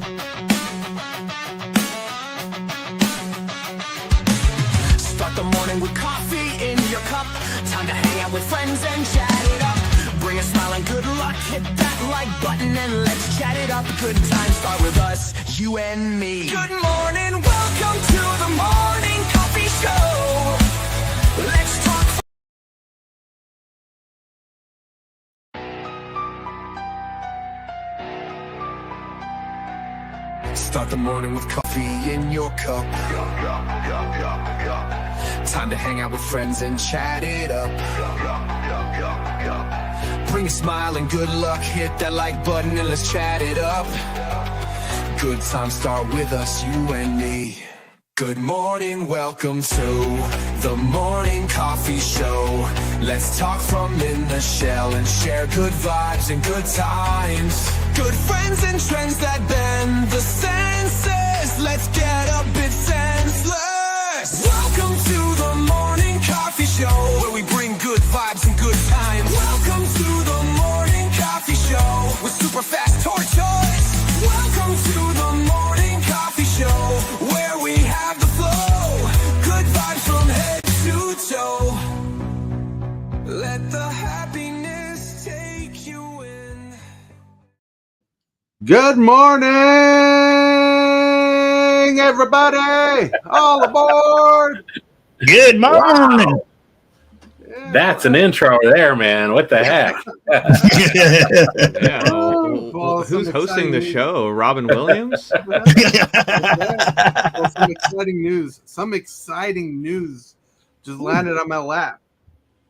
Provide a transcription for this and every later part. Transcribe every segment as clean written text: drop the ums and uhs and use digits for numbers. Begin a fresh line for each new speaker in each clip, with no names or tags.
Start the morning with coffee in your cup. Time to hang out with friends and chat it up. Bring a smile and good luck. Hit that like button and let's chat it up. Good times start with us, you and me. Good morning, welcome to the morning coffee show. Let's talk. Start the morning with coffee in your cup. Time to hang out with friends and chat it up. Bring a smile and good luck. Hit that like button and let's chat it up. Good times start with us, you and me. Good morning, welcome to the morning coffee show. Let's talk from in the shell and share good vibes and good times. Good friends and trends that bend the senses. Let's get a bit senseless. Welcome to the morning coffee show, where we bring good vibes and good times. Welcome to the morning coffee show with super fast tortoise. Welcome to the morning coffee show, where we have the flow. Good vibes from head to toe. Let the happiness take you in.
Good morning, everybody! All aboard!
Good morning.
Wow.
Yeah. That's an intro there, man. What the heck?
Yeah. Well, who's hosting the show? Robin Williams?
Well, some exciting news just landed on my lap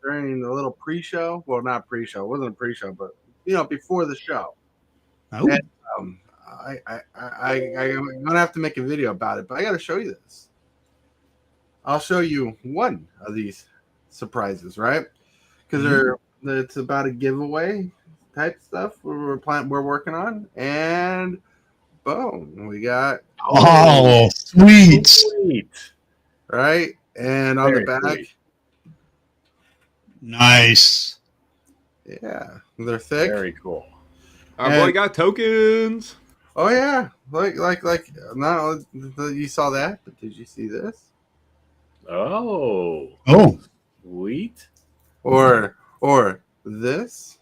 during the little pre-show. Well, not pre-show. It wasn't a pre-show, but before the show.
Oh.
And, I'm gonna have to make a video about it, but I got to show you this. I'll show you one of these surprises, right? Because it's about a giveaway type stuff we're working on, and boom, we got
sweet,
right? And on the back,
sweet.
Nice.
Yeah, they're thick.
Very cool.
Our boy got tokens.
Oh yeah, like not you saw that, but did you see this?
Oh, sweet.
Or this?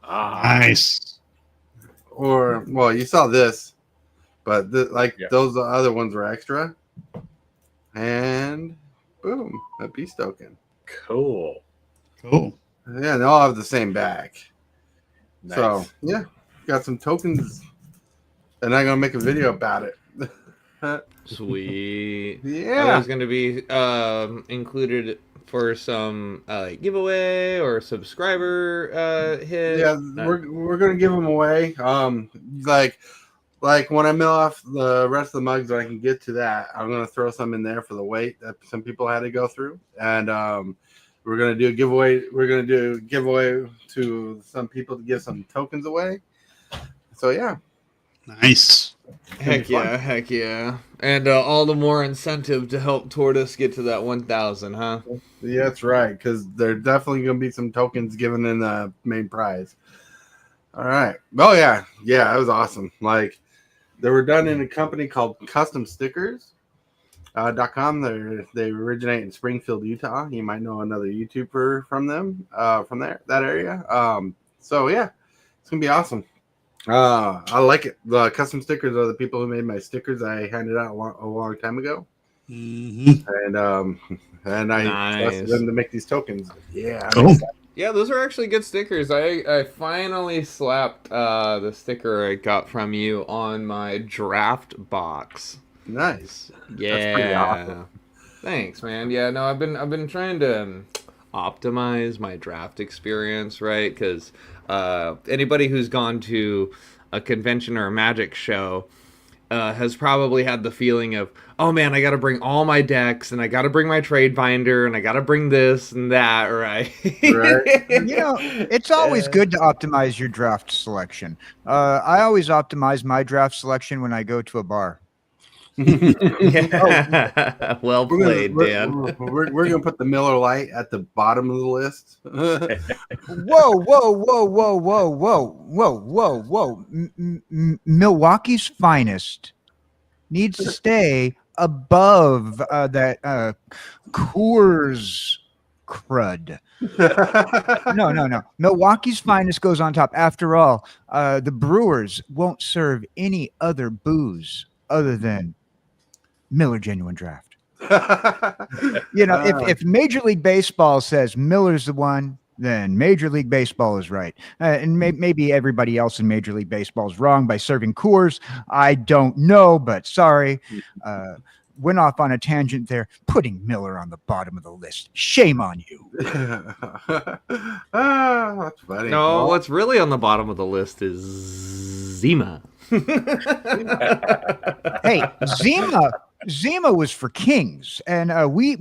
Nice.
Or you saw this, but those other ones were extra. And boom, a beast token.
Cool.
Yeah, they all have the same back.
Nice.
So yeah, got some tokens, and I'm gonna make a video about it.
Sweet.
Yeah,
There's going to be included for some giveaway or subscriber hit.
Yeah, we're gonna give them away. Like when I mill off the rest of the mugs, when I can get to that, I'm gonna throw some in there for the wait that some people had to go through, and we're gonna do a giveaway. We're gonna do a giveaway to some people to give some tokens away. So yeah,
nice.
Heck yeah. And all the more incentive to help Tortoise get to that 1,000, huh?
Yeah, that's right, because there's definitely going to be some tokens given in the main prize. All right. Oh, yeah. Yeah, that was awesome. Like, they were done in a company called CustomStickers.com. They originate in Springfield, Utah. You might know another YouTuber from them, from that area. So, yeah, it's going to be awesome. I like it. The custom stickers are the people who made my stickers I handed out a long time ago.
Mm-hmm.
And I trusted them to make these tokens. Yeah.
Cool.
Yeah, those are actually good stickers. I finally slapped the sticker I got from you on my draft box.
Nice.
Yeah.
That's pretty awesome.
Thanks, man. Yeah, no, I've been trying to optimize my draft experience, right? Because anybody who's gone to a convention or a magic show has probably had the feeling of, oh man, I got to bring all my decks, and I got to bring my trade binder, and I got to bring this and that, right?
Right.
It's always good to optimize your draft selection. I always optimize my draft selection when I go to a bar.
Yeah. Well
We're
played,
gonna,
Dan.
we're gonna put the Miller Lite at the bottom of the list.
Whoa, whoa, whoa, whoa, whoa, whoa, whoa, whoa, whoa. Milwaukee's finest needs to stay above that Coors crud. No. Milwaukee's finest goes on top. After all, the brewers won't serve any other booze other than Miller Genuine Draft. You know, if Major League Baseball says Miller's the one, then Major League Baseball is right. And maybe everybody else in Major League Baseball is wrong by serving Coors. I don't know, but sorry. Went off on a tangent there, putting Miller on the bottom of the list. Shame on you.
That's funny.
No,
Well,
what's really on the bottom of the list is Zima.
Hey, Zima was for kings, and we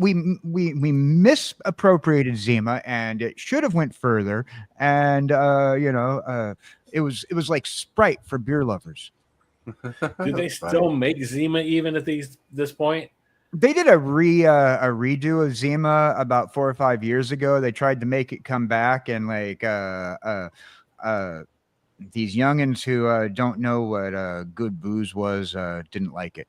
misappropriated Zima, and it should have went further. And it was like Sprite for beer lovers.
Do they still make Zima even at this point?
They did a redo of Zima about 4 or 5 years ago. They tried to make it come back, and like these youngins who don't know what good booze was didn't like it.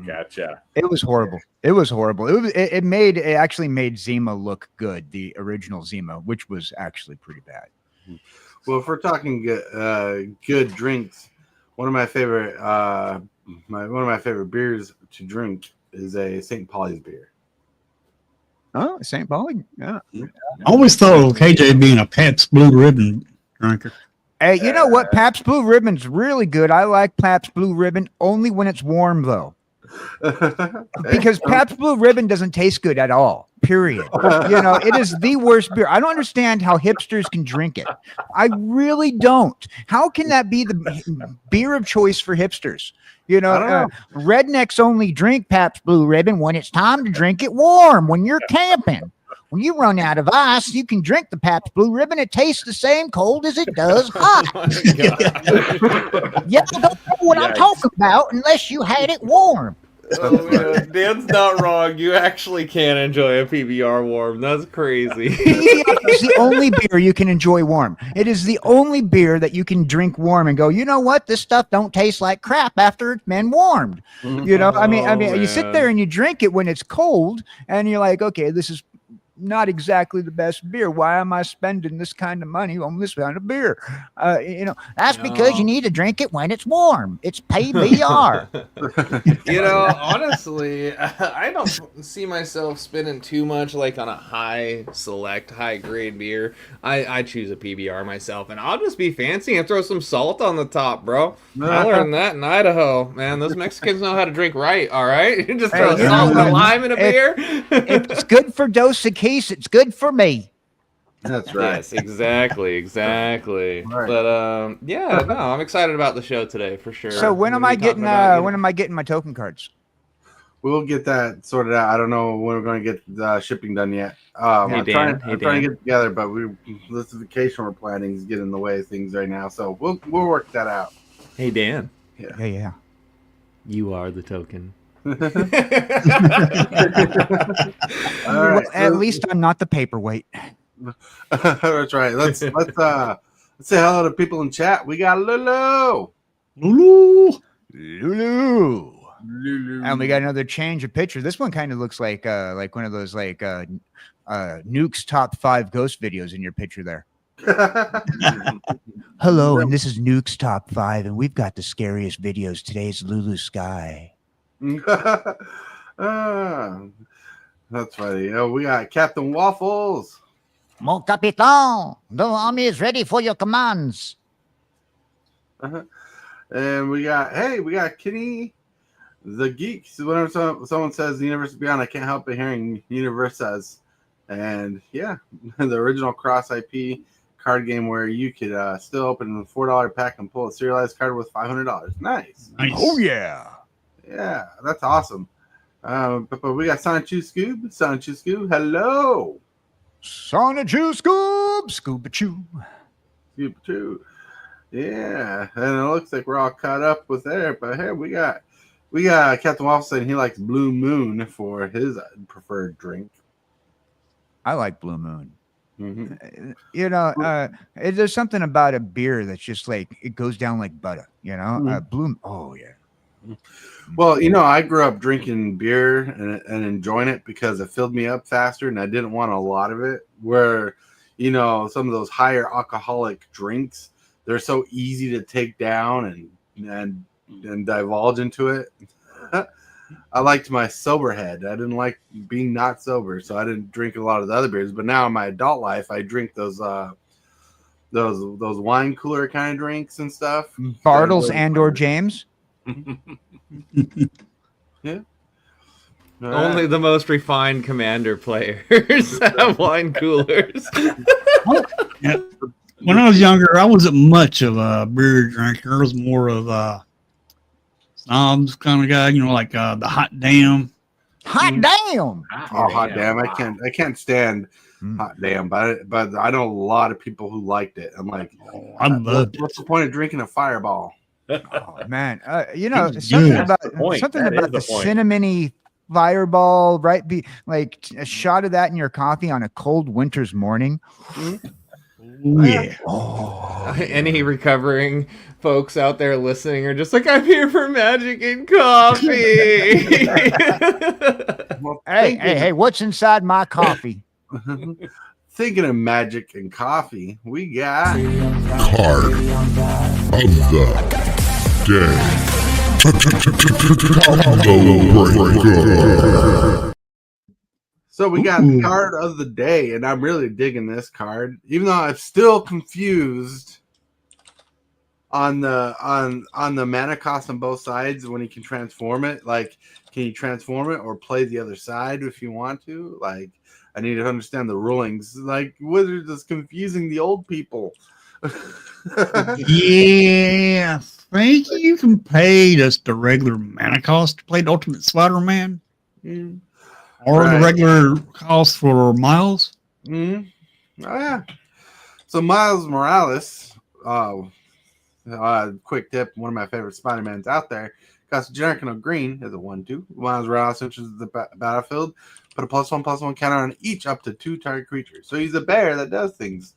Gotcha.
It was horrible. It was horrible. It actually made Zima look good, the original Zima, which was actually pretty bad.
Well, if we're talking good drinks, one of my favorite beers to drink is a St. Pauli's beer.
Oh, St. Pauli. Yeah.
I always thought of KJ being a Pabst Blue Ribbon drinker.
Hey, you know what? Pabst Blue Ribbon's really good. I like Pabst Blue Ribbon only when it's warm, though. Because Pabst Blue Ribbon doesn't taste good at all. Period. You know, it is the worst beer. I don't understand how hipsters can drink it. I really don't. How can that be the beer of choice for hipsters? You know, rednecks only drink Pabst Blue Ribbon when it's time to drink it warm, when you're camping. When you run out of ice, you can drink the Pabst Blue Ribbon. It tastes the same cold as it does hot. Yeah, I don't know what I'm talking about unless you had it warm.
Oh, man. Dan's not wrong. You actually can enjoy a PBR warm. That's crazy.
PBR is the only beer you can enjoy warm. It is the only beer that you can drink warm and go, you know what? This stuff don't taste like crap after it's been warmed. You know, I mean, you sit there and you drink it when it's cold, and you're like, okay, this is not exactly the best beer. Why am I spending this kind of money on this kind of beer? You know, that's because you need to drink it when it's warm. It's PBR.
You know, honestly, I don't see myself spending too much like on a high grade beer. I choose a PBR myself, and I'll just be fancy and throw some salt on the top, bro. I learned that in Idaho, man. Those Mexicans know how to drink right. All right, you just throw salt and lime in a beer.
It's good for dosing. It's good for me.
That's right.
Yes, exactly.
Right.
But yeah, no, I'm excited about the show today for sure.
So when am I getting my token cards?
We'll get that sorted out. I don't know when we're going to get the shipping done yet. I'm trying to get it together, but this vacation we're planning is getting in the way of things right now. So we'll work that out.
Hey Dan.
Yeah.
You are the token.
All right,
Well, at least I'm not the paperweight.
That's right. Let's say hello to people in chat. We got Lulu.
And we got another change of picture. This one kind of looks like one of those Nuke's top 5 ghost videos in your picture there. Hello, and this is Nuke's top 5, and we've got the scariest videos. Today's Lulu Sky.
That's funny. We got Captain Waffles.
Mon Capitan, the army is ready for your commands.
And we got Kenny the Geek. So whenever someone says the Universe Beyond, I can't help but hearing Universe says. And yeah, the original cross IP card game where you could still open a $4 pack and pull a serialized card with $500. Nice.
Oh yeah.
Yeah, that's awesome. But we got Sonic Chew Scoob. Sonic Chew Scoob, hello.
Sonic Chew Scoob. Scuba Chew.
Scoob Chew. Yeah, and it looks like we're all caught up with there. But hey, we got We got Captain Waffle saying he likes Blue Moon for his preferred drink.
I like Blue Moon.
Mm-hmm.
There's something about a beer that's just like it goes down like butter.
Mhm.
Blue. Oh yeah.
Well, I grew up drinking beer and enjoying it because it filled me up faster, and I didn't want a lot of it. Where, some of those higher alcoholic drinks, they're so easy to take down and divulge into it. I liked my sober head. I didn't like being not sober, so I didn't drink a lot of the other beers. But now in my adult life, I drink those wine cooler kind of drinks and stuff.
Bartles and/or James.
Yeah.
Only the most refined Commander players have wine coolers.
Yeah. When I was younger, I wasn't much of a beer drinker. I was more of a snobs kind of guy, like the hot damn.
Hot damn!
Oh, hot damn! I can't stand hot damn, but I know a lot of people who liked it. I'm like,
I loved it.
What's the point of drinking a Fireball?
Oh man,
something
about the cinnamony Fireball, right? Be like a shot of that in your coffee on a cold winter's morning.
Yeah.
Any recovering folks out there listening are just like, I'm here for magic and coffee.
Well,
Hey, what's inside my coffee?
Thinking of magic and coffee, we got
Card of the day.
So we got the card of the day, and I'm really digging this card, even though I'm still confused on the mana cost on both sides when he can transform it. Like, can you transform it or play the other side if you want to? Like, I need to understand the rulings. Like, Wizards is confusing the old people.
Yeah, I think you can pay just the regular mana cost to play the Ultimate Spider-Man. Or the regular cost for Miles.
Mm-hmm. Oh, yeah. So Miles Morales, quick tip, one of my favorite Spider-Mans out there, costs generic and a green is a 1/2. Miles Morales enters the battlefield, put a +1/+1 counter on each up to 2 target creatures. So he's a bear that does things.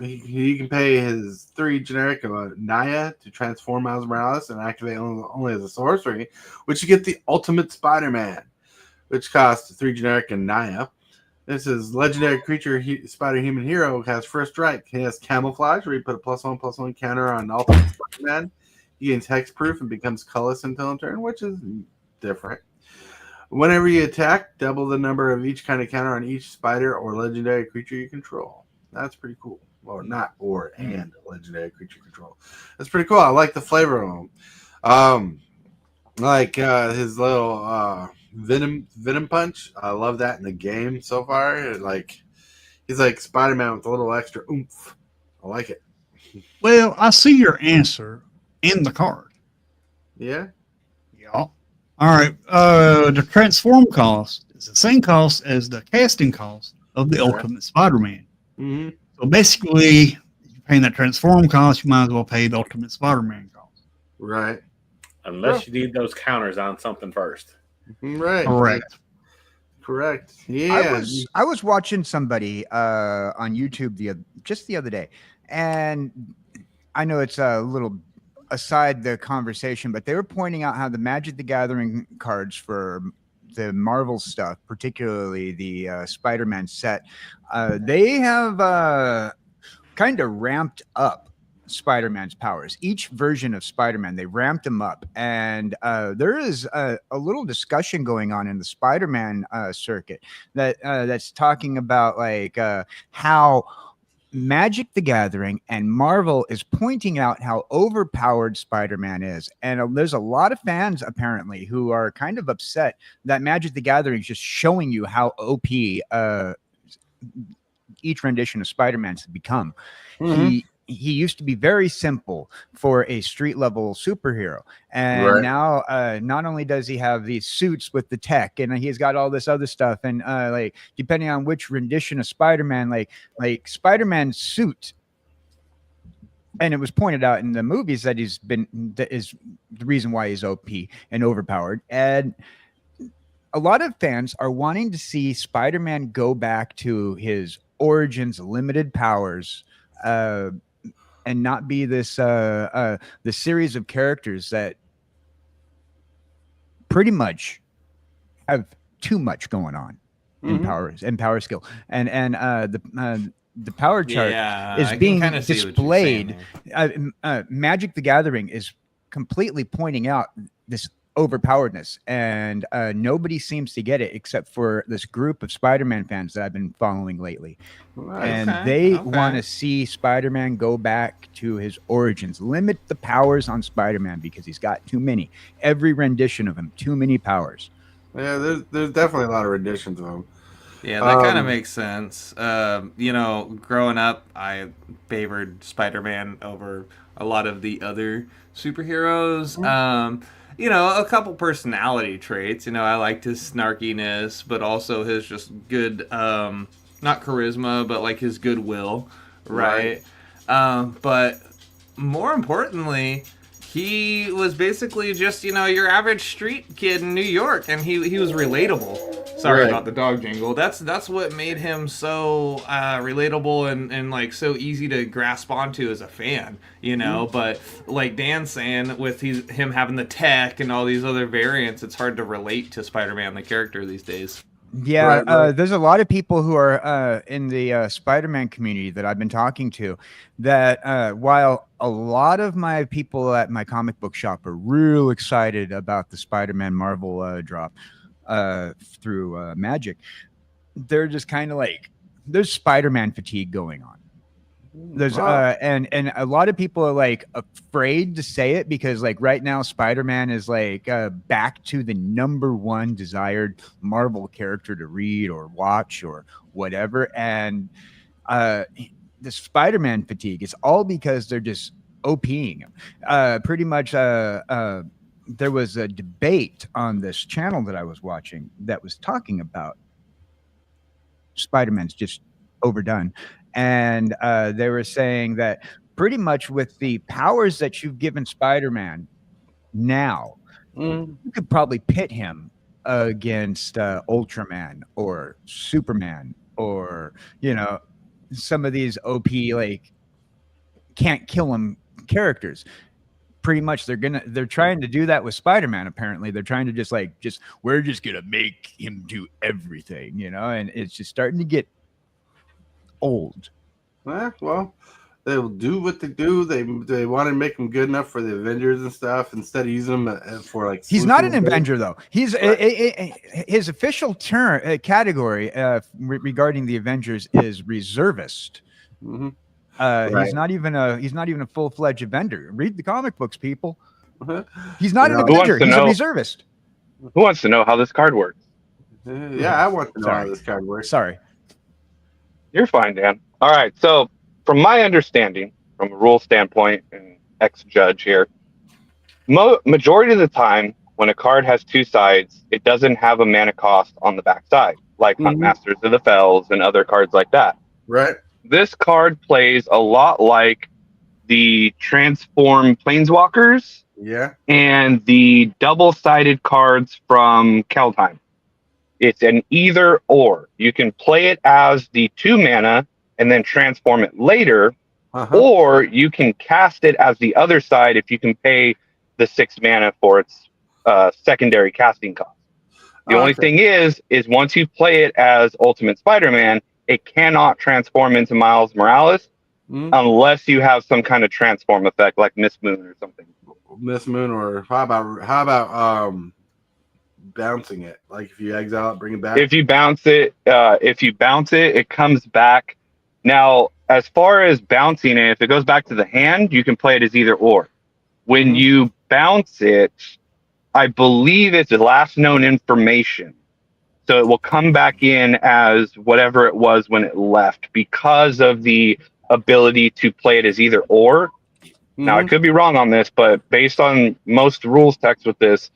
He can pay his 3 generic of Naya to transform Miles Morales and activate only as a sorcery, which you get the Ultimate Spider-Man, which costs 3 generic and Naya. This is legendary creature Spider-Human Hero has first strike. He has camouflage, where you put a +1/+1 counter on Ultimate Spider-Man. He gains hexproof and becomes colorless until turn, which is different. Whenever you attack, double the number of each kind of counter on each spider or legendary creature you control. That's pretty cool. Or not, and legendary creature control. That's pretty cool. I like the flavor of them. Like his little venom punch. I love that in the game so far. Like, he's like Spider-Man with a little extra oomph. I like it.
Well, I see your answer in the card.
Yeah.
Yeah. All right. The transform cost is the same cost as the casting cost of the Ultimate Spider-Man.
Mm-hmm.
So basically, you're paying that transform cost, you might as well pay the Ultimate Spider-Man cost.
Right.
Unless you need those counters on something first.
Right. Correct. Yeah.
I was watching somebody on YouTube just the other day, and I know it's a little aside the conversation, but they were pointing out how the Magic the Gathering cards for the Marvel stuff, particularly the Spider-Man set, they have kind of ramped up Spider-Man's powers. Each version of Spider-Man, they ramped him up, and there is a little discussion going on in the Spider-Man circuit that's talking about like how Magic the Gathering and Marvel is pointing out how overpowered Spider-Man is. And there's a lot of fans apparently who are kind of upset that Magic the Gathering is just showing you how OP each rendition of Spider-Man's has become. Mm-hmm. He used to be very simple for a street level superhero. And now not only does he have these suits with the tech, and he's got all this other stuff, and like depending on which rendition of Spider-Man, like Spider-Man's suit and it was pointed out in the movies that that is the reason why he's OP and overpowered. And a lot of fans are wanting to see Spider-Man go back to his origins, limited powers, and not be this the series of characters that pretty much have too much going on in power skill, and the power chart is being displayed. Magic the Gathering is completely pointing out this overpoweredness, and nobody seems to get it except for this group of Spider-Man fans that I've been following lately. And they want to see Spider-Man go back to his origins, limit the powers on Spider-Man because he's got too many. Every rendition of him, too many powers.
Yeah, there's definitely a lot of renditions of him.
Yeah, that kind of makes sense. Growing up, I favored Spider-Man over a lot of the other superheroes. A couple personality traits. I liked his snarkiness, but also his just good, not charisma, but like his goodwill, right? But more importantly, he was basically just, your average street kid in New York, and he was relatable. Sorry about the dog jingle. That's what made him so relatable and like so easy to grasp onto as a fan, But like Dan's saying, with him having the tech and all these other variants, it's hard to relate to Spider-Man, the character, these days.
Yeah, there's a lot of people who are in the Spider-Man community that I've been talking to that while a lot of my people at my comic book shop are real excited about the Spider-Man Marvel drop through Magic, they're just kind of like, there's Spider-Man fatigue going on. There's and a lot of people are like afraid to say it because like right now Spider-Man is like back to the #1 desired Marvel character to read or watch or whatever, and the Spider-Man fatigue is all because they're just OPing him. Pretty much there was a debate on this channel that I was watching that was talking about Spider-Man's just overdone. And they were saying that pretty much with the powers that you've given Spider-Man now, you could probably pit him against Ultraman or Superman or, some of these OP, like, can't kill him characters. Pretty much they're trying to do that with Spider-Man. Apparently they're trying to we're just going to make him do everything, and it's just starting to get old.
Well, they'll do what they do. They want to make him good enough for the Avengers and stuff instead of using him for like.
He's not an Avenger though. He's his official term category regarding the Avengers is reservist. He's not even a full-fledged Avenger. Read the comic books, people. He's not an Avenger. He's a reservist.
Who wants to know how this card works?
Yeah, I want to know how this card works.
Sorry.
You're fine, Dan. All right. So, from my understanding, from a rule standpoint, and ex-judge here, majority of the time, when a card has two sides, it doesn't have a mana cost on the back side, like Masters of the Fells and other cards like that.
Right.
This card plays a lot like the Transform Planeswalkers and the double-sided cards from Keldheim. It's an either or. You can play it as the 2 mana and then transform it later, or you can cast it as the other side if you can pay the 6 mana for its secondary casting cost. The only thing is once you play it as Ultimate Spider-Man, it cannot transform into Miles Morales unless you have some kind of transform effect like Miss Moon or something.
Miss Moon, or how about bouncing it? Like if you exile it, bring it back.
If you bounce it, it comes back. Now, as far as bouncing it, if it goes back to the hand, you can play it as either or. When you bounce it, I believe it's the last known information. So it will come back in as whatever it was when it left because of the ability to play it as either or. Now, I could be wrong on this, but based on most rules text with this,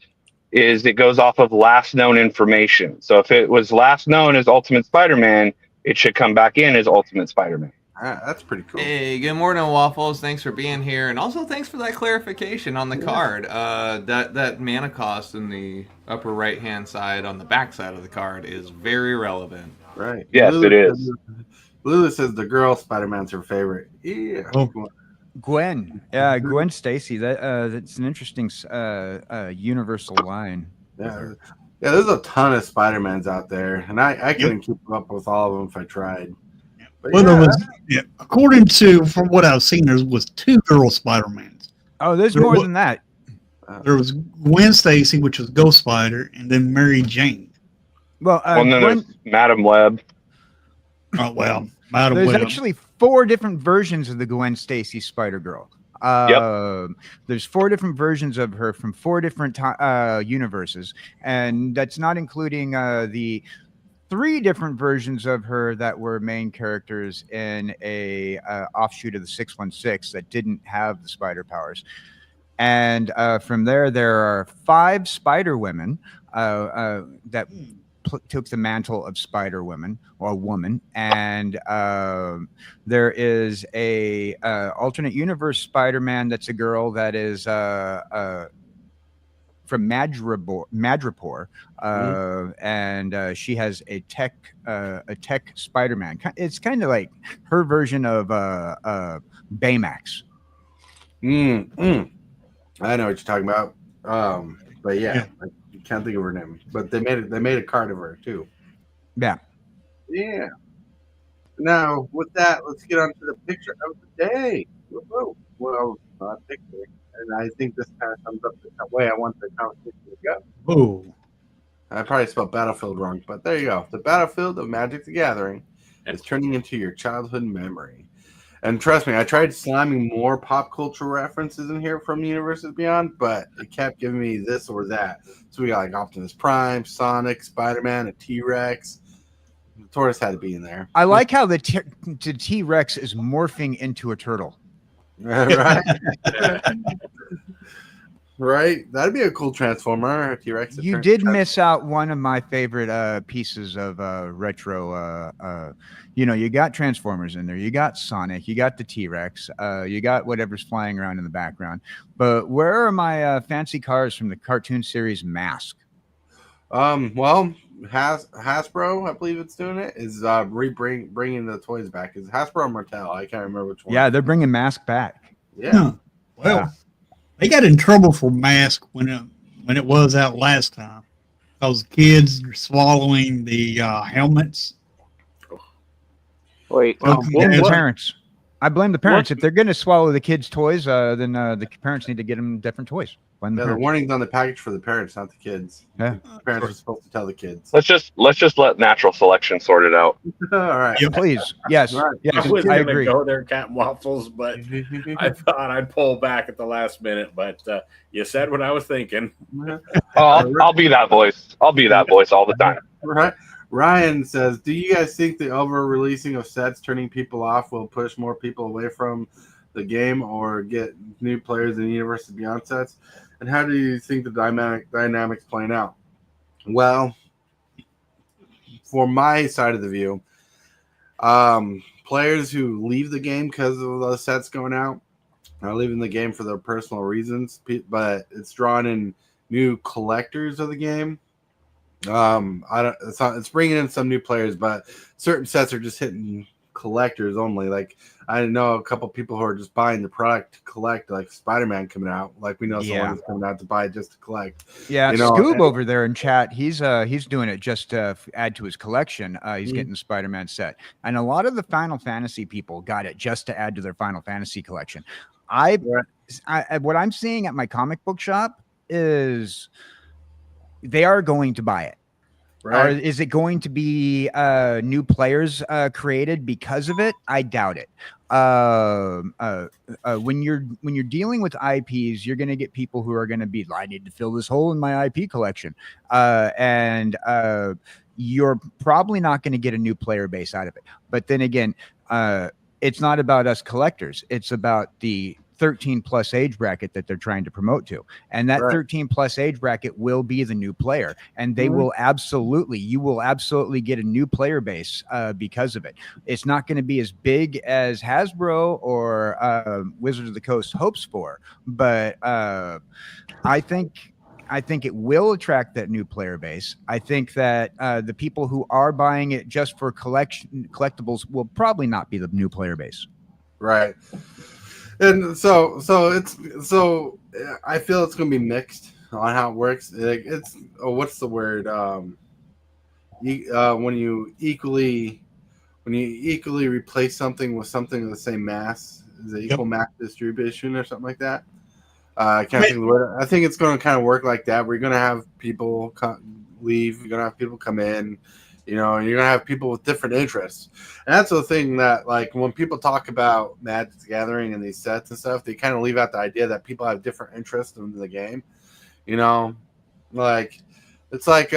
is it goes off of last known information. So if it was last known as Ultimate Spider-Man, it should come back in as Ultimate Spider-Man.
That's pretty cool.
Hey, good morning, Waffles. Thanks for being here, and also thanks for that clarification on the card. That mana cost in the upper right hand side on the back side of the card is very relevant.
Right.
Yes, it is.
Lulu says the girl Spider-Man's her favorite. Yeah.
Oh.
Gwen. Gwen Stacy. That's an interesting universal line.
Yeah. Yeah, there's a ton of Spider-Mans out there, and I couldn't keep up with all of them if I tried. But
Well, there was, according to from what I've seen, there was 2 girl Spider-Mans.
Oh, there's more than that.
There was Gwen Stacy, which was Ghost Spider, and then Mary Jane.
Well,
And then there's Madam Web.
Oh well, Madam
there's
Web.
actually 4 different versions of the Gwen Stacy Spider-Girl. There's 4 different versions of her from 4 different universes, and that's not including the 3 different versions of her that were main characters in a offshoot of the 616 that didn't have the spider powers. And from there are 5 Spider Women that took the mantle of Spider Women or woman, and there is a alternate universe Spider-Man that's a girl that is from Madripoor, and she has a tech Spider-Man. It's kind of like her version of Baymax.
I know what you're talking about. But yeah. I can't think of her name. But they made a card of her too.
Yeah.
Yeah. Now with that, let's get on to the picture of the day. Whoa. Well, picture. And I think this kind of sums up the way I want the conversation to go.
Oh,
I probably spelled battlefield wrong, but there you go. The battlefield of Magic the Gathering is turning into your childhood memory. And trust me, I tried slamming more pop culture references in here from Universes Beyond, but it kept giving me this or that. So we got like Optimus Prime, Sonic, Spider-Man, a T-Rex. The tortoise had to be in there.
I like how the T-Rex is morphing into a turtle.
Right? Right? That'd be a cool transformer. A T-Rex.
You did miss out one of my favorite pieces of retro. You got Transformers in there. You got Sonic. You got the T-Rex. You got whatever's flying around in the background. But where are my fancy cars from the cartoon series Mask?
Well, Hasbro, I believe it's doing it, is bringing the toys back. Is Hasbro or Mattel? I can't remember which one.
Yeah, they're bringing Mask back.
Yeah.
Well, they got in trouble for Mask when it was out last time because kids are swallowing the helmets.
Wait,
parents. I blame the parents. If they're going to swallow the kids' toys, then the parents need to get them different toys.
The warning's on the package for the parents, not the kids.
Yeah.
The parents are supposed to tell the kids.
let's just let natural selection sort it out.
All right.
Yeah, please. Yes.
Right.
Yes.
I was
I
going to
agree.
go there, Captain Waffles, but I thought I'd pull back at the last minute. But you said what I was thinking.
I'll be that voice. I'll be that voice all the time.
Right. Ryan says, do you guys think the over-releasing of sets turning people off will push more people away from the game or get new players in Universes Beyond sets? And how do you think the dynamics playing out? Well, for my side of the view, players who leave the game because of the sets going out are leaving the game for their personal reasons, but it's drawn in new collectors of the game. It's bringing in some new players, but certain sets are just hitting collectors only. Like I know a couple people who are just buying the product to collect, like Spider-Man coming out. Like we know someone who's coming out to buy just to collect.
Yeah, Scoob over there in chat, he's doing it just to add to his collection. He's getting the Spider-Man set, and a lot of the Final Fantasy people got it just to add to their Final Fantasy collection. What I'm seeing at my comic book shop is they are going to buy it. Right. Or is it going to be new players created because of it? I doubt it. When you're dealing with IPs, you're going to get people who are going to be, I need to fill this hole in my IP collection, and you're probably not going to get a new player base out of it. But then again, it's not about us collectors. It's about the 13 plus age bracket that they're trying to promote to. And that 13 plus age bracket will be the new player. And they will you will absolutely get a new player base because of it. It's not going to be as big as Hasbro or Wizards of the Coast hopes for, but I think it will attract that new player base. I think that the people who are buying it just for collectibles will probably not be the new player base.
Right. And so I feel it's going to be mixed on how it works. It's what's the word? When you equally replace something with something of the same mass, is it equal mass distribution or something like that? I can't think of the word. I think it's going to kind of work like that. We're going to have people leave. You're going to have people come in. You know, and you're going to have people with different interests. And that's the thing that, like, when people talk about Magic the Gathering and these sets and stuff, they kind of leave out the idea that people have different interests in the game. You know, like, it's like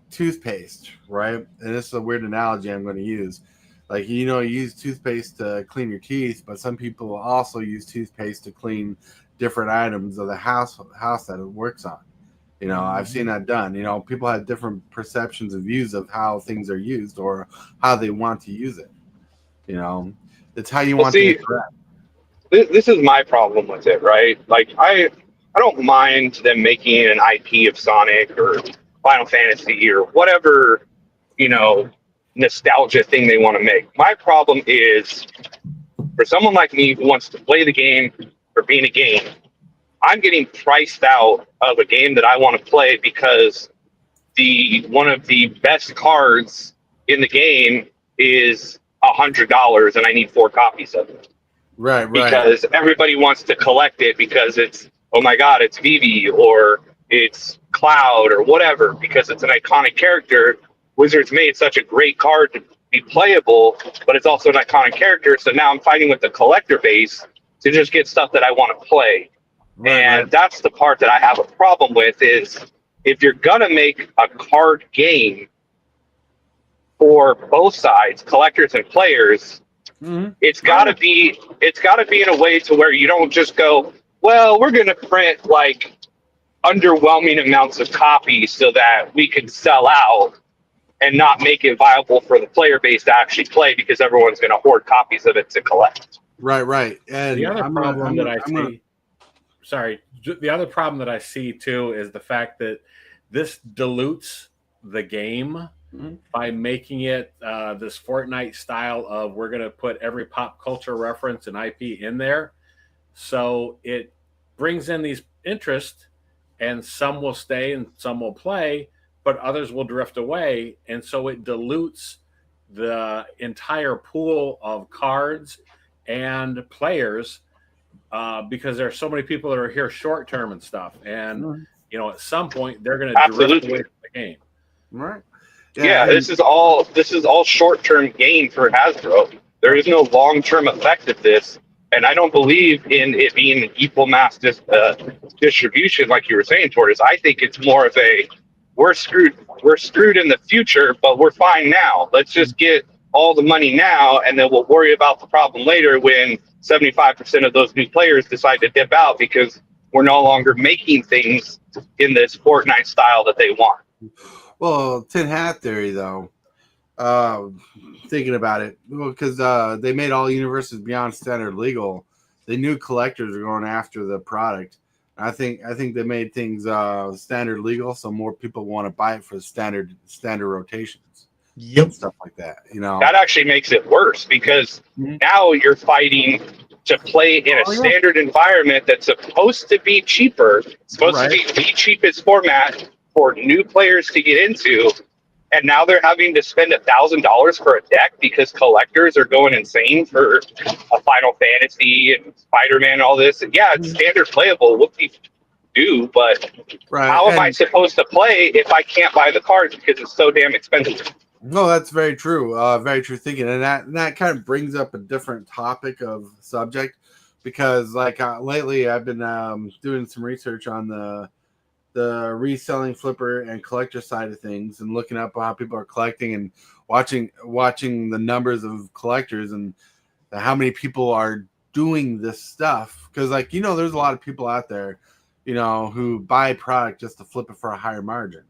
toothpaste, right? And this is a weird analogy I'm going to use. Like, you know, you use toothpaste to clean your teeth, but some people also use toothpaste to clean different items of the house that it works on. You know, I've seen that done. You know, people have different perceptions and views of how things are used or how they want to use it. You know, it's how you want to interact.
This is my problem with it, right? Like, I don't mind them making an IP of Sonic or Final Fantasy or whatever, you know, nostalgia thing they want to make. My problem is for someone like me who wants to play the game for being a game, I'm getting priced out of a game that I want to play because one of the best cards in the game is $100 and I need 4 copies of it.
Right.
Because everybody wants to collect it because it's, oh my God, it's Vivi or it's Cloud or whatever, because it's an iconic character. Wizards made such a great card to be playable, but it's also an iconic character. So now I'm fighting with the collector base to just get stuff that I want to play. And that's the part that I have a problem with is if you're going to make a card game for both sides, collectors and players, it's got to be in a way to where you don't just go, well, we're going to print like underwhelming amounts of copies so that we can sell out and not make it viable for the player base to actually play because everyone's going to hoard copies of it to collect.
Right. And
the other the other problem that I see too is the fact that this dilutes the game by making it this Fortnite style of we're going to put every pop culture reference and IP in there. So it brings in these interests, and some will stay and some will play, but others will drift away. And so it dilutes the entire pool of cards and players because there are so many people that are here short term and stuff. And, you know, at some point they're going to drift away from the game.
Right.
Yeah, this is all short term gain for Hasbro. There is no long term effect of this. And I don't believe in it being an equal mass distribution, like you were saying, Tortoise. I think it's more of a we're screwed in the future, but we're fine now. Let's just get all the money now, and then we'll worry about the problem later when 75% of those new players decide to dip out because we're no longer making things in this Fortnite style that they want.
Well, tin hat theory, though. Thinking about it, because they made all universes beyond standard legal. They knew collectors were going after the product. I think they made things standard legal, so more people want to buy it for standard rotations.
Yep,
stuff like that. You know,
that actually makes it worse because now you're fighting to play in a standard environment that's supposed to be cheaper, supposed to be the cheapest format for new players to get into. And now they're having to spend $1,000 for a deck because collectors are going insane for a Final Fantasy and Spider-Man and all this. And yeah, it's standard playable, whoop-de-doo, but how am I supposed to play if I can't buy the cards because it's so damn expensive?
No, that's very true. Very true thinking. And that kind of brings up a different topic of subject because like lately I've been doing some research on the reselling flipper and collector side of things and looking up how people are collecting and watching the numbers of collectors and how many people are doing this stuff, because like there's a lot of people out there who buy product just to flip it for a higher margin,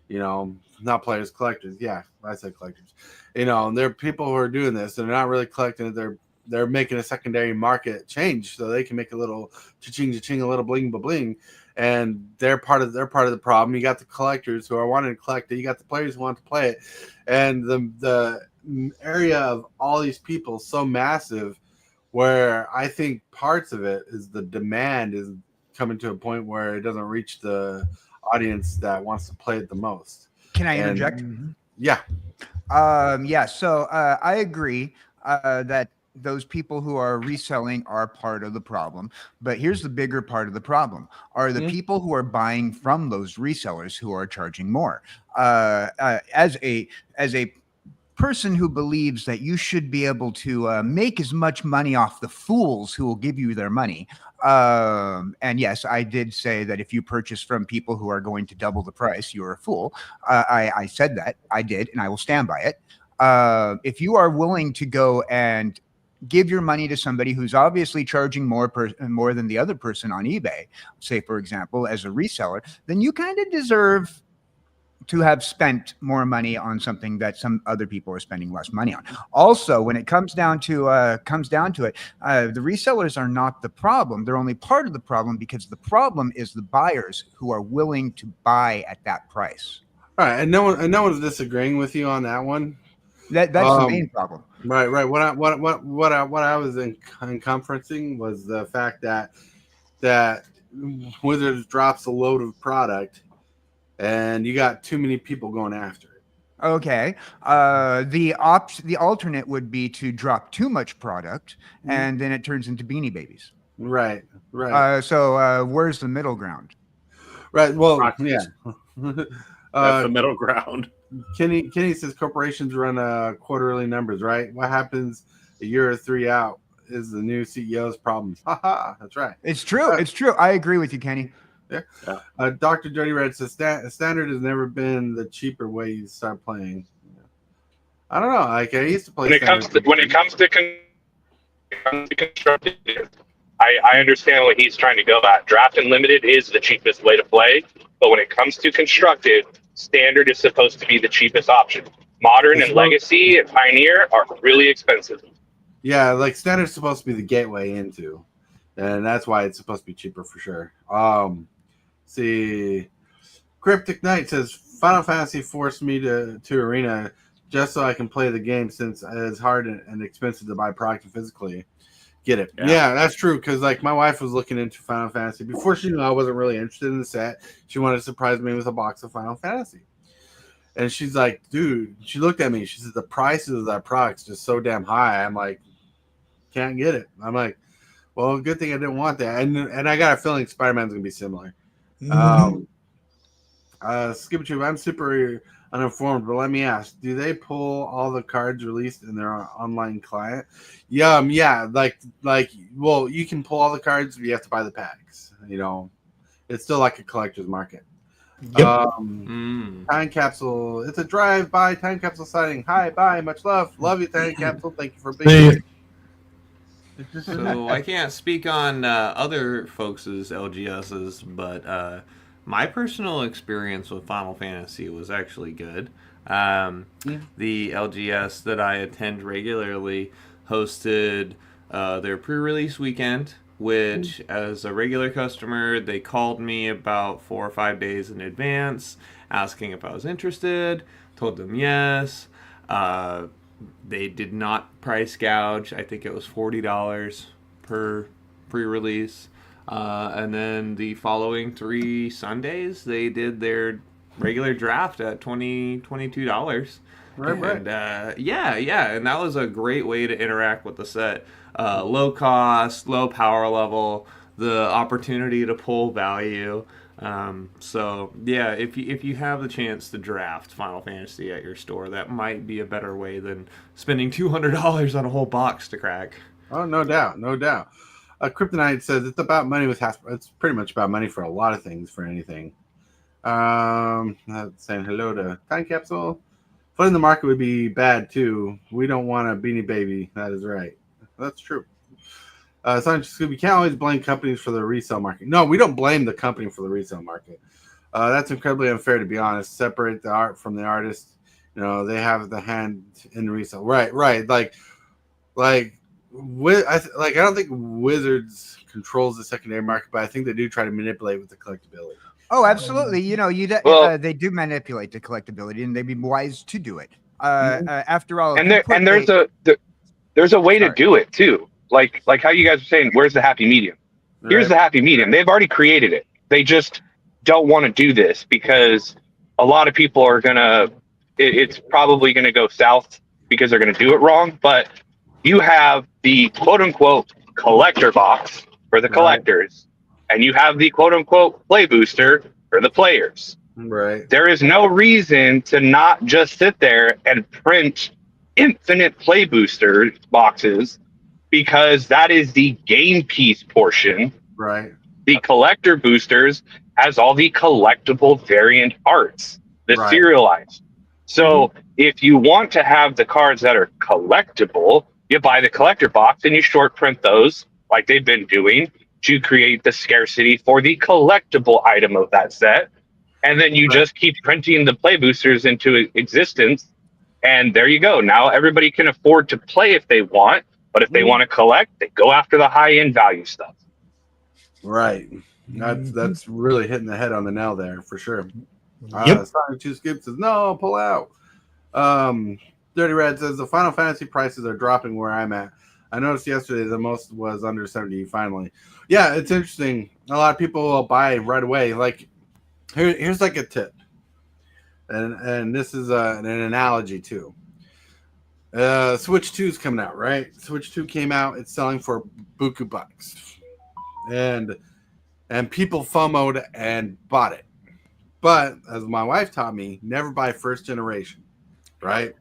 not players, collectors. Yeah, I said collectors. And there are people who are doing this and they're not really collecting it. They're making a secondary market change so they can make a little cha-ching, cha-ching, a little bling, bling, and they're part of the problem. You got the collectors who are wanting to collect it. You got the players who want to play it, and the area of all these people is so massive, where I think parts of it is the demand is coming to a point where it doesn't reach the audience that wants to play it the most.
Can I interject?
Yeah.
So I agree that those people who are reselling are part of the problem. But here's the bigger part of the problem are the people who are buying from those resellers who are charging more. As a person who believes that you should be able to make as much money off the fools who will give you their money. And yes, I did say that if you purchase from people who are going to double the price, you're a fool. I said that. I did, and I will stand by it. If you are willing to go and give your money to somebody who's obviously charging more than the other person on eBay, say, for example, as a reseller, then you kind of deserve to have spent more money on something that some other people are spending less money on. Also, when it comes down to it, the resellers are not the problem. They're only part of the problem, because the problem is the buyers who are willing to buy at that price.
All right, and no one's disagreeing with you on that one.
That's the main problem.
Right. What I was in conferencing was the fact that Wizards drops a load of product, and you got too many people going after it.
Okay. The alternate would be to drop too much product, and then it turns into Beanie Babies.
Right.
So where's the middle ground?
Right. Well, yeah.
That's the middle ground.
Kenny says corporations run quarterly numbers, right? What happens a year or three out is the new CEO's problem. That's right.
It's true. It's true. I agree with you, Kenny.
Yeah. Dr. Dirty Red says standard has never been the cheaper way you start playing. I don't know. Like I used to play.
When it comes to constructed, I understand what he's trying to go at. Draft and limited is the cheapest way to play, but when it comes to constructed, standard is supposed to be the cheapest option. Modern and legacy and pioneer are really expensive.
Yeah, like standard's supposed to be the gateway into, and that's why it's supposed to be cheaper for sure. See, Cryptic Knight says Final Fantasy forced me to Arena just so I can play the game, since it's hard and expensive to buy product physically. Get it? Yeah, that's true. Because like my wife was looking into Final Fantasy before she knew I wasn't really interested in the set. She wanted to surprise me with a box of Final Fantasy, and she's like, "Dude," she looked at me. She said, "The prices of that product's just so damn high." I'm like, "Can't get it." I'm like, "Well, good thing I didn't want that." And I got a feeling Spider-Man's gonna be similar. Skip Tube, I'm super uninformed, but let me ask: do they pull all the cards released in their online client? Yeah, well, you can pull all the cards, but you have to buy the packs. It's still like a collector's market.
Yep.
Time capsule. It's a drive-by time capsule sighting. Hi, bye, much love you, time capsule. Thank you for being here.
So I can't speak on other folks' LGSs, but my personal experience with Final Fantasy was actually good. The LGS that I attend regularly hosted their pre-release weekend, which as a regular customer, they called me about 4 or 5 days in advance, asking if I was interested, told them yes. They did not price gouge. I think it was $40 per pre-release. And then the following 3 Sundays, they did their regular draft at $22.
Right.
And and that was a great way to interact with the set. Low cost, low power level, the opportunity to pull value. So yeah, if you have the chance to draft Final Fantasy at your store, that might be a better way than spending $200 on a whole box to crack.
Oh, no doubt. Kryptonite says it's about money with Hasbro. It's pretty much about money for a lot of things, for anything. Saying hello to Time Capsule. Flooding the market would be bad too. We don't want a Beanie Baby. That is right. That's true. We can't always blame companies for the resale market. No, we don't blame the company for the resale market. That's incredibly unfair, to be honest. Separate the art from the artist. You know, they have the hand in resale. Right. Like I don't think Wizards controls the secondary market, but I think they do try to manipulate with the collectability.
Oh, absolutely. You know, they do manipulate the collectability, and they'd be wise to do it. After all,
and there's a way to do it too. Like how you guys are saying, where's the happy medium? Here's the happy medium. They've already created it. They just don't want to do this because a lot of people are gonna. It's probably gonna go south because they're gonna do it wrong. But you have the quote unquote collector box for the collectors, and you have the quote unquote play booster for the players.
Right.
There is no reason to not just sit there and print infinite play booster boxes, because that is the game piece portion.
Right.
The collector boosters has all the collectible variant arts, the serialized. So if you want to have the cards that are collectible, you buy the collector box and you short print those like they've been doing to create the scarcity for the collectible item of that set. And then you just keep printing the play boosters into existence. And there you go. Now everybody can afford to play if they want, but if they want to collect, they go after the high-end value stuff.
Right. That's really hitting the head on the nail there for sure. Sonic 2 Skip says, no, pull out. Dirty Red says, the Final Fantasy prices are dropping where I'm at. I noticed yesterday the most was under 70 finally. Yeah, it's interesting. A lot of people will buy right away. Like, here's like a tip. And this is an analogy too. Switch 2 is coming out, right? Switch 2 came out. It's selling for buku bucks. And people FOMO'd and bought it. But as my wife taught me, never buy first generation, right?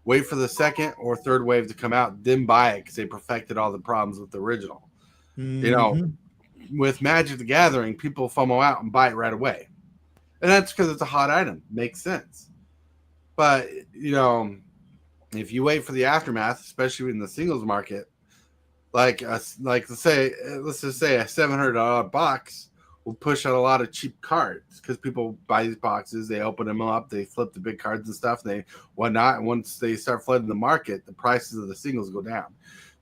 Wait for the second or third wave to come out, then buy it because they perfected all the problems with the original. You know, with Magic the Gathering, people FOMO out and buy it right away. And that's because it's a hot item. Makes sense. But, you know, if you wait for the aftermath, especially in the singles market, let's just say a $700 box will push out a lot of cheap cards because people buy these boxes, they open them up, they flip the big cards and stuff, and they whatnot. And once they start flooding the market, the prices of the singles go down.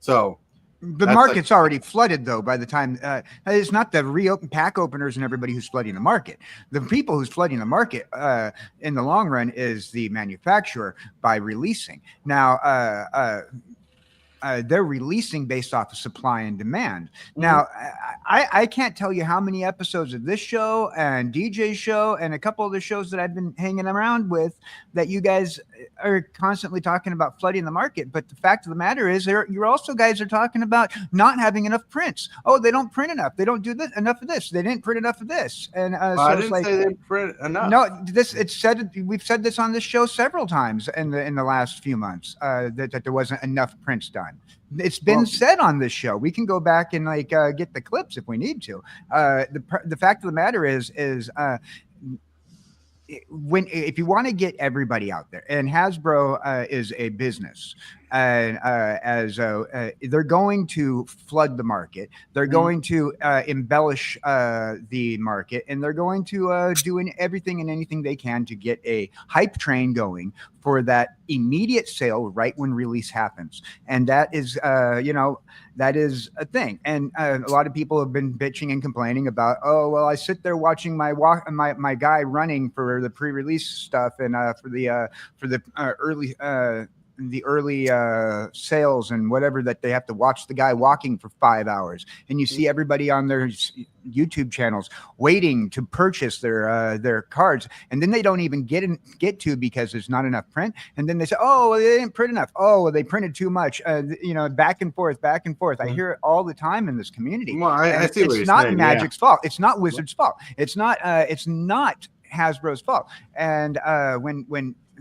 So
the market's already flooded, though, by the time it's not the reopen pack openers and everybody who's flooding the market. The people who's flooding the market in the long run is the manufacturer by releasing. Now, they're releasing based off of supply and demand. Now, I can't tell you how many episodes of this show and DJ's show and a couple of the shows that I've been hanging around with that you guys are constantly talking about flooding the market. But the fact of the matter is, you're also guys are talking about not having enough prints. Oh, they don't print enough. They don't do this enough of this. They didn't print enough of this. And so
I didn't say they didn't print enough.
No, we've said this on this show several times in the last few months that there wasn't enough prints done. It's been said on this show. We can go back and get the clips if we need to. The fact of the matter is if you want to get everybody out there, and Hasbro is a business, and they're going to flood the market, they're going to embellish the market, and they're going to do everything and anything they can to get a hype train going for that immediate sale right when release happens. And that is that is a thing. And a lot of people have been bitching and complaining about, oh, well, I sit there watching my guy running for the pre-release stuff and for the early sales and whatever, that they have to watch the guy walking for 5 hours, and you see everybody on their YouTube channels waiting to purchase their cards, and then they don't even get to because there's not enough print, and then they say, oh, well, they didn't print enough, oh, well, they printed too much, back and forth. I hear it all the time in this community.
Well, I see what you're
it's not
saying,
Magic's fault. It's not Wizards' fault. It's not Hasbro's fault. And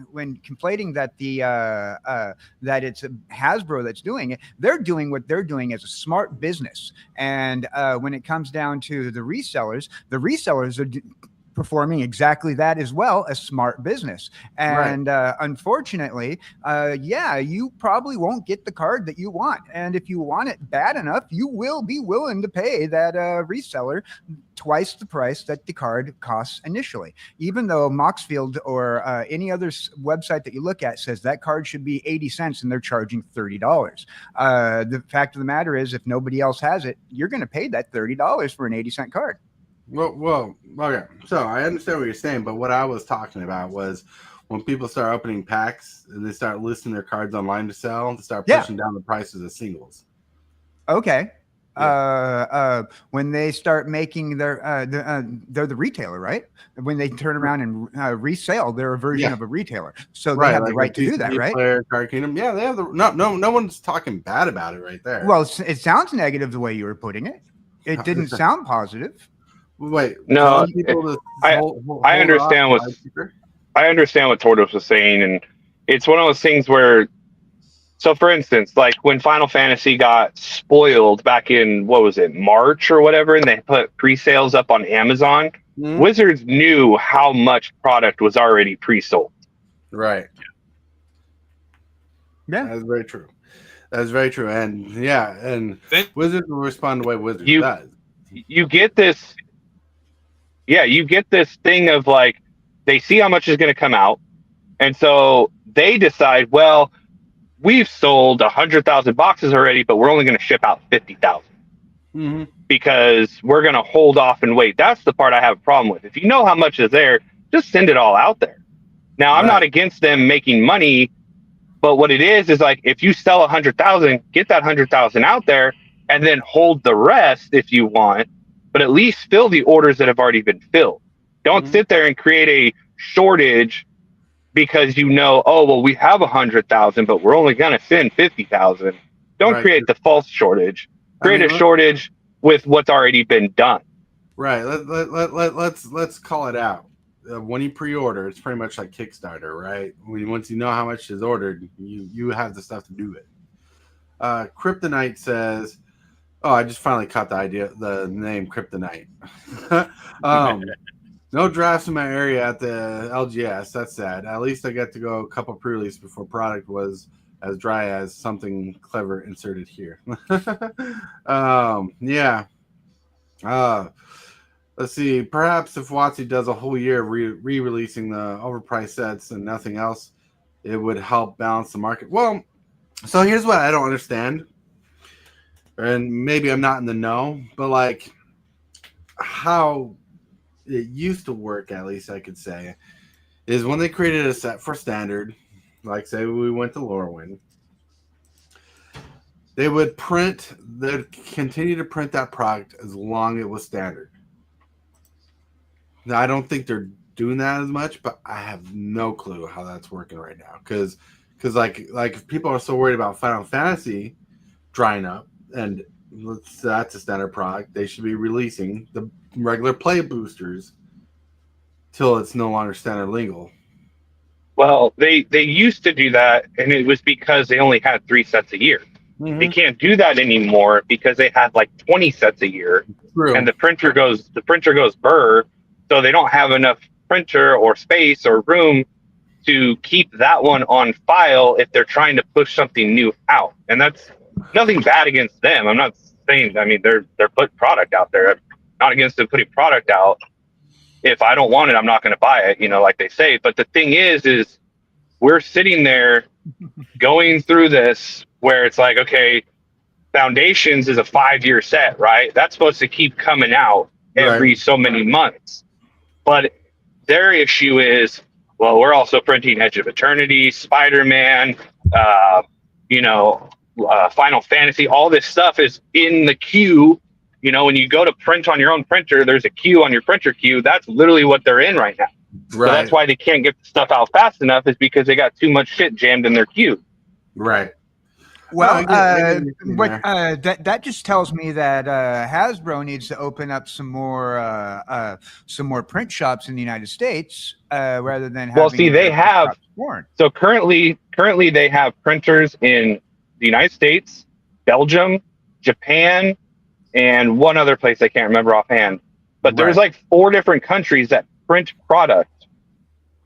when conflating that that it's Hasbro that's doing it, they're doing what they're doing as a smart business. And when it comes down to the resellers performing exactly that as well, a smart business. And unfortunately, you probably won't get the card that you want. And if you want it bad enough, you will be willing to pay that reseller twice the price that the card costs initially. Even though Moxfield or any other website that you look at says that card should be 80 cents and they're charging $30. The fact of the matter is, if nobody else has it, you're going to pay that $30 for an 80-cent card.
Well, okay. So I understand what you're saying, but what I was talking about was when people start opening packs and they start listing their cards online to sell, they start pushing down the prices of singles.
Okay. When they start making they're the retailer, right? When they turn around and resell, they're a version of a retailer, so they have the right to do that, right?
Player, Card Kingdom, they have the no one's talking bad about it right there.
Well, it sounds negative the way you were putting it. It didn't sound positive.
Wait,
no, I understand I understand what Tortoise was saying, and it's one of those things where. So, for instance, like when Final Fantasy got spoiled back in, what was it, March or whatever, and they put pre-sales up on Amazon, Wizards knew how much product was already pre-sold.
Right.
Yeah.
That's very true. That's very true. And, Wizards will respond the way Wizards does.
You get this... Yeah, you get this thing of, like, they see how much is going to come out, and so they decide, well... We've sold 100,000 boxes already, but we're only going to ship out 50,000 because we're going to hold off and wait. That's the part I have a problem with. If you know how much is there, just send it all out there. Now, I'm not against them making money, but what it is like if you sell 100,000, get that 100,000 out there and then hold the rest if you want, but at least fill the orders that have already been filled. Don't sit there and create a shortage because we have 100,000, but we're only going to send 50,000. Don't create the false shortage. Create a shortage with what's already been done.
Right. Let's call it out. When you pre-order, it's pretty much like Kickstarter, right? Once you know how much is ordered, you have the stuff to do it. Kryptonite says, "Oh, I just finally caught the name Kryptonite." No drafts in my area at the LGS. That's sad. At least I got to go a couple pre-release before product was as dry as something clever inserted here. Let's see. Perhaps if WotC does a whole year of re-releasing the overpriced sets and nothing else, it would help balance the market. Well, so here's what I don't understand. And maybe I'm not in the know, but like how it used to work, at least I could say, is when they created a set for standard, like say we went to Lorwyn, they'd continue to print that product as long as it was standard. Now, I don't think they're doing that as much, but I have no clue how that's working right now. Because like if people are so worried about Final Fantasy drying up, and that's a standard product, they should be releasing the regular play boosters till it's no longer standard legal.
Well, they used to do that, and it was because they only had 3 sets a year. They can't do that anymore because they had like 20 sets a year. True. And the printer goes burr, so they don't have enough printer or space or room to keep that one on file if they're trying to push something new out. And that's nothing bad against them. I'm not saying, they're putting product out there. I'm not against them putting product out. If I don't want it, I'm not going to buy it, like they say. But the thing is we're sitting there going through this where it's like, okay, Foundations is a 5-year set, right? That's supposed to keep coming out every so many months. But their issue is, well, we're also printing Edge of Eternity, Spider-Man, Final Fantasy. All this stuff is in the queue. When you go to print on your own printer, there's a queue on your printer queue. That's literally what they're in right now. Right. So that's why they can't get the stuff out fast enough, is because they got too much shit jammed in their queue.
Right.
Well, that just tells me that Hasbro needs to open up some more print shops in the United States rather than having.
Well, see, they have. So currently they have printers in the United States, Belgium, Japan, and one other place I can't remember offhand. But there's like 4 different countries that print product,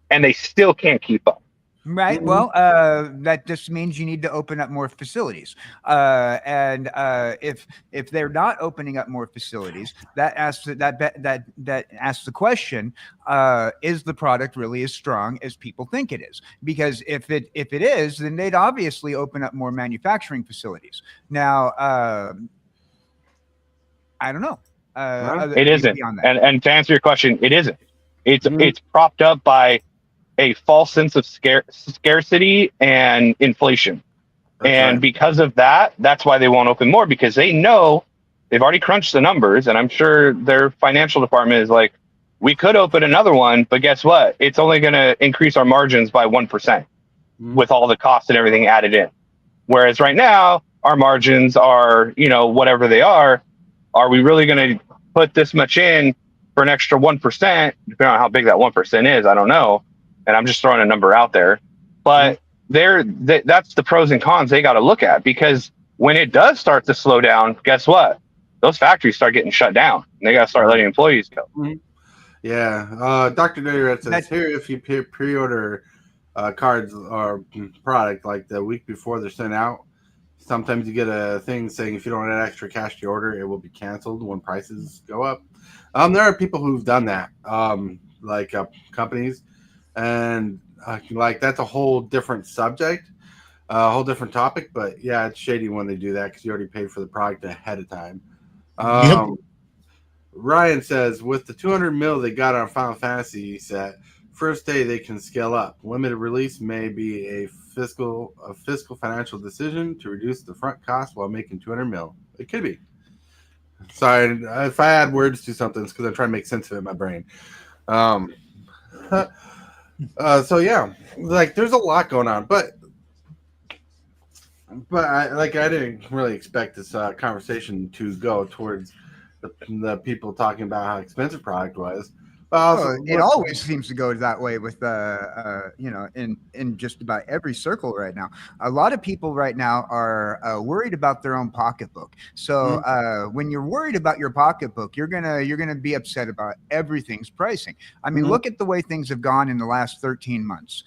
and they still can't keep up.
Right. Well, that just means you need to open up more facilities. And if they're not opening up more facilities, that asks that asks the question: is the product really as strong as people think it is? Because if it is, then they'd obviously open up more manufacturing facilities. Now, I don't know.
It isn't. And to answer your question, it isn't. It's propped up by a false sense of scarcity and inflation. And because of that, that's why they won't open more, because they know they've already crunched the numbers. And I'm sure their financial department is like, we could open another one, but guess what? It's only going to increase our margins by 1% with all the costs and everything added in. Whereas right now, our margins are, whatever they are we really going to put this much in for an extra 1%, depending on how big that 1% is? I don't know. And I'm just throwing a number out there, but that's the pros and cons they got to look at, because when it does start to slow down, guess what? Those factories start getting shut down, and they got to start letting employees go.
Yeah. Dr. Dirty Red says here, if you pre-order cards or product like the week before they're sent out, sometimes you get a thing saying if you don't add extra cash to your order, it will be canceled when prices go up. There are people who've done that, like companies. And that's a whole different subject, a whole different topic. But yeah, it's shady when they do that, because you already paid for the product ahead of time. Ryan says, with the 200 mil they got on Final Fantasy set, first day they can scale up. Limited release may be a fiscal financial decision to reduce the front cost while making 200 mil. It could be. Sorry, if I add words to something, it's because I'm trying to make sense of it in my brain. So yeah, there's a lot going on, but I didn't really expect this conversation to go towards the people talking about how expensive product was.
It always seems to go that way with in just about every circle right now. A lot of people right now are worried about their own pocketbook. So when you're worried about your pocketbook, you're gonna be upset about everything's pricing. I mean, look at the way things have gone in the last 13 months.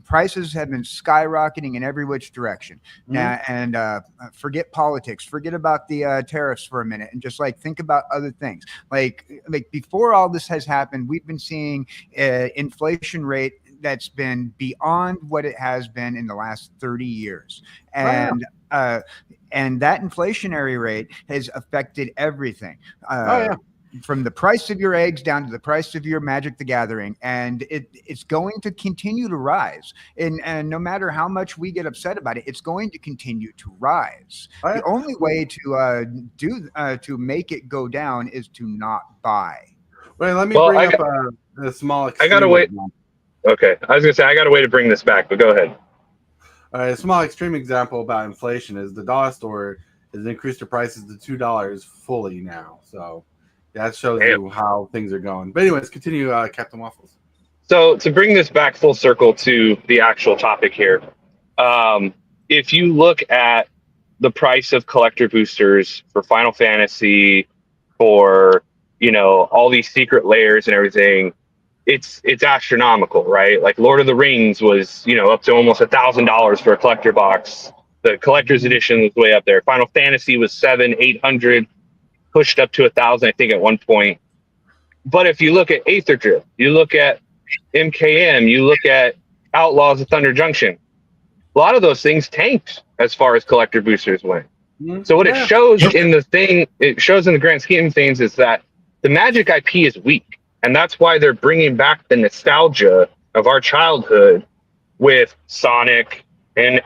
Prices have been skyrocketing in every which direction. Now, and forget politics, forget about the tariffs for a minute, and just think about other things. Like before all this has happened, we've been seeing inflation rate that's been beyond what it has been in the last 30 years. And and that inflationary rate has affected everything. From the price of your eggs down to the price of your Magic the Gathering, and it's going to continue to rise. And no matter how much we get upset about it, it's going to continue to rise. The only way to make it go down is to not buy.
Wait, let me bring up a small.
I gotta wait. Okay, I was gonna say I got a way to bring this back, but go ahead.
A small extreme example about inflation is the dollar store has increased their prices to $2 fully now. So that shows you how things are going. But anyways, continue, Captain Waffles.
So to bring this back full circle to the actual topic here, if you look at the price of collector boosters for Final Fantasy, for all these secret layers and everything, it's astronomical, right? Like Lord of the Rings was up to almost $1,000 for a collector box. The collector's edition was way up there. Final Fantasy was $700-800. Pushed up to 1,000, I think, at one point. But if you look at Aether Drift, you look at MKM, you look at Outlaws of Thunder Junction, a lot of those things tanked as far as collector boosters went. So what it shows in the grand scheme of things is that the Magic IP is weak. And that's why they're bringing back the nostalgia of our childhood with Sonic and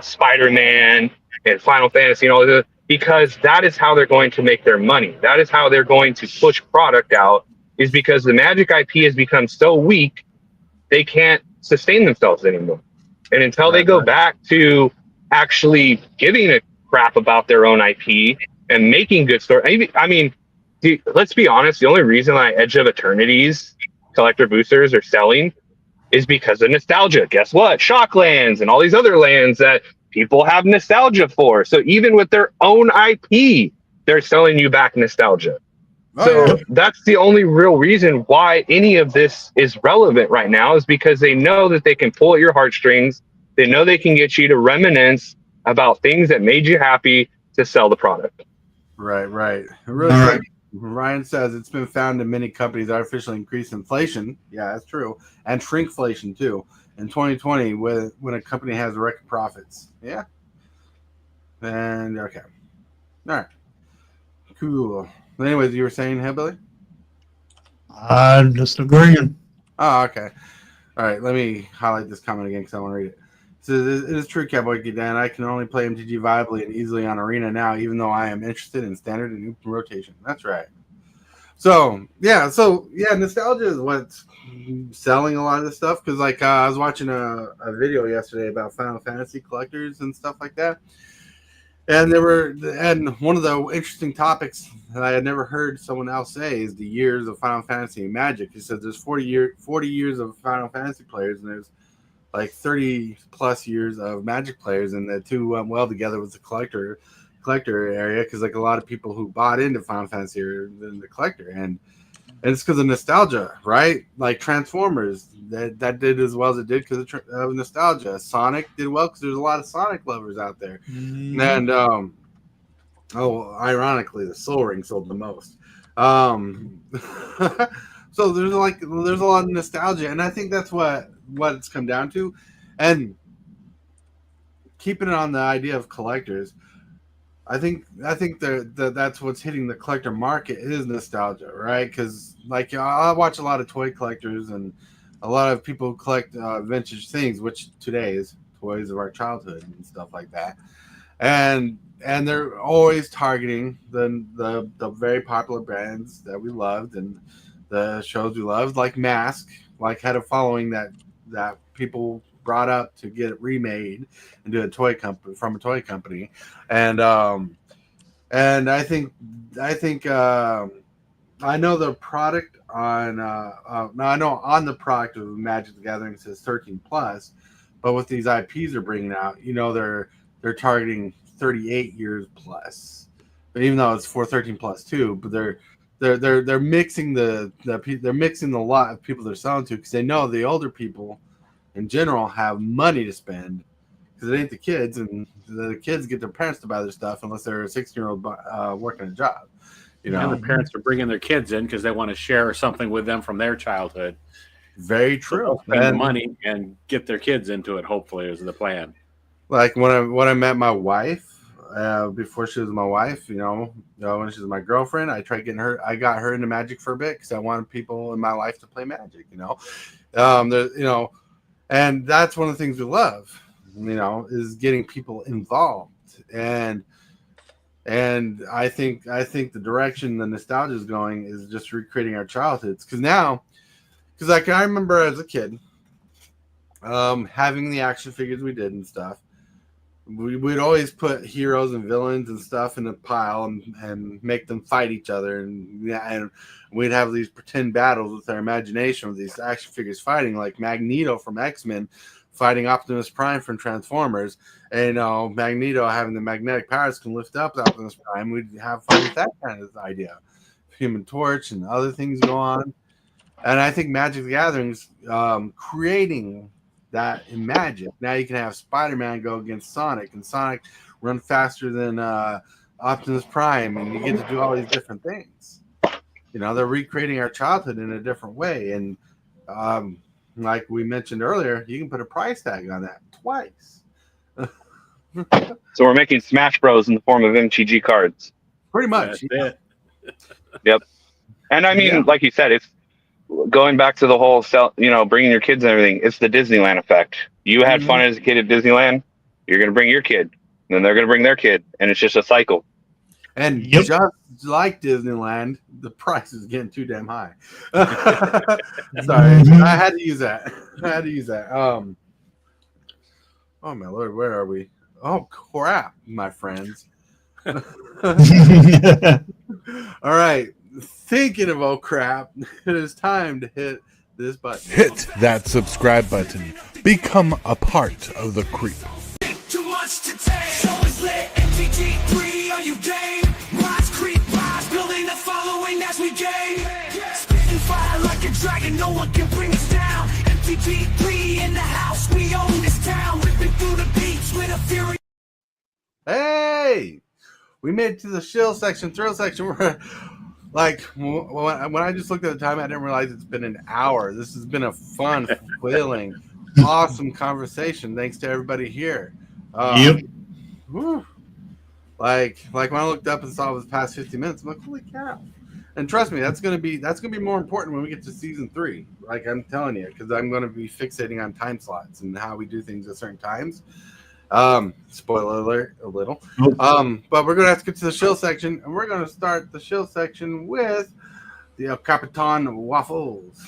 Spider-Man and Final Fantasy and all this, because that is how they're going to make their money. That is how they're going to push product out, is because the Magic IP has become so weak, they can't sustain themselves anymore. And until they go back to actually giving a crap about their own IP and making good stories. I mean, dude, let's be honest. The only reason Edge of Eternity's collector boosters are selling is because of nostalgia. Guess what? Shocklands and all these other lands that people have nostalgia for. So even with their own IP, they're selling you back nostalgia. So that's the only real reason why any of this is relevant right now, is because they know that they can pull at your heartstrings. They know they can get you to reminisce about things that made you happy to sell the product.
Right. Really quick, Ryan says it's been found in many companies artificially increase inflation. Yeah, that's true. And shrinkflation too. In 2020, when a company has record profits. Yeah. And okay. All right. Cool. Anyways, you were saying, Hillbilly?
I'm just agreeing.
Oh, okay. All right. Let me highlight this comment again because I want to read it. So it is true, Cowboy Dan. I can only play MTG viably and easily on Arena now, even though I am interested in standard and open rotation. That's right. So nostalgia is what's selling a lot of this stuff. Because I was watching a video yesterday about Final Fantasy collectors and stuff like that. And one of the interesting topics that I had never heard someone else say is the years of Final Fantasy and Magic. He said there's 40 years of Final Fantasy players, and there's like 30 plus years of Magic players, and the two went well together with the collector area, because like a lot of people who bought into Final Fantasy are in the collector, and it's because of nostalgia, right? Like Transformers, that did as well as it did because of nostalgia. Sonic did well because there's a lot of Sonic lovers out there. Mm-hmm. And ironically, the Soul Ring sold the most. So there's a lot of nostalgia, and I think that's what it's come down to. And keeping it on the idea of collectors, I think that's what's hitting the collector market is nostalgia, right? Because I watch a lot of toy collectors and a lot of people who collect vintage things, which today is toys of our childhood and stuff like that, and they're always targeting the very popular brands that we loved and the shows we loved, like Mask, had a following that people brought up to get it remade into a toy company from a toy company, and I think I know the product on I know on the product of Magic the Gathering says 13 plus, but with these IPs they're bringing out, they're targeting 38 years plus, but even though it's for 13 plus too, but they're mixing they're mixing the lot of people they're selling to, because they know the older people in general have money to spend, because it ain't the kids, and the kids get their parents to buy their stuff unless they're a 16-year-old working a job.
And the parents are bringing their kids in because they want to share something with them from their childhood.
Very true.
So spend money and get their kids into it, hopefully, is the plan.
Like when I met my wife, before she was my wife, when she was my girlfriend, I tried getting her. I got her into Magic for a bit because I wanted people in my life to play Magic. And that's one of the things we love, is getting people involved. And I think the direction the nostalgia is going is just recreating our childhoods. Because I remember as a kid, having the action figures we did and stuff. We'd always put heroes and villains and stuff in a pile and make them fight each other, and we'd have these pretend battles with our imagination with these action figures fighting, like Magneto from X-Men fighting Optimus Prime from Transformers, and Magneto having the magnetic powers can lift up Optimus Prime. We'd have fun with that kind of idea. Human Torch and other things go on, and I think Magic the Gathering's creating that in Magic. Now you can have Spider-Man go against Sonic, and Sonic run faster than Optimus Prime, and you get to do all these different things. They're recreating our childhood in a different way, and like we mentioned earlier, you can put a price tag on that twice.
So we're making Smash Bros in the form of MTG cards.
Pretty much.
That's it.
Yep. And I mean, like you said, it's going back to the whole bringing your kids and everything. It's the Disneyland effect. You had fun as a kid at Disneyland, you're going to bring your kid, and then they're going to bring their kid, and it's just a cycle.
And just like Disneyland, the price is getting too damn high. Sorry, I had to use that. Oh my Lord, where are we? Oh crap, my friends. All right. Thinking of oh crap, it is time to hit this button.
Hit that subscribe button. Become a part of the creep.
Too much to take. So it's lit. MTG3, are you game? Rise, creep, rise, building a following as we one can bring us down. MTG in the house, we own this town. Ripping through the beats with a fury.
Hey, we made it to the shill section, thrill section. Where, like, when I just looked at the time, I didn't realize it's been an hour. This has been a fun, fulfilling, awesome conversation. Thanks to everybody here.
Yep.
Whew. Like when I looked up and saw it was past 50 minutes, I'm like, holy cow! And trust me, that's gonna be more important when we get to season 3. Like I'm telling you, because I'm gonna be fixating on time slots and how we do things at certain times. Spoiler alert, a little. But we're gonna have to get to the shill section, and we're gonna start the shill section with the El Capitan Waffles.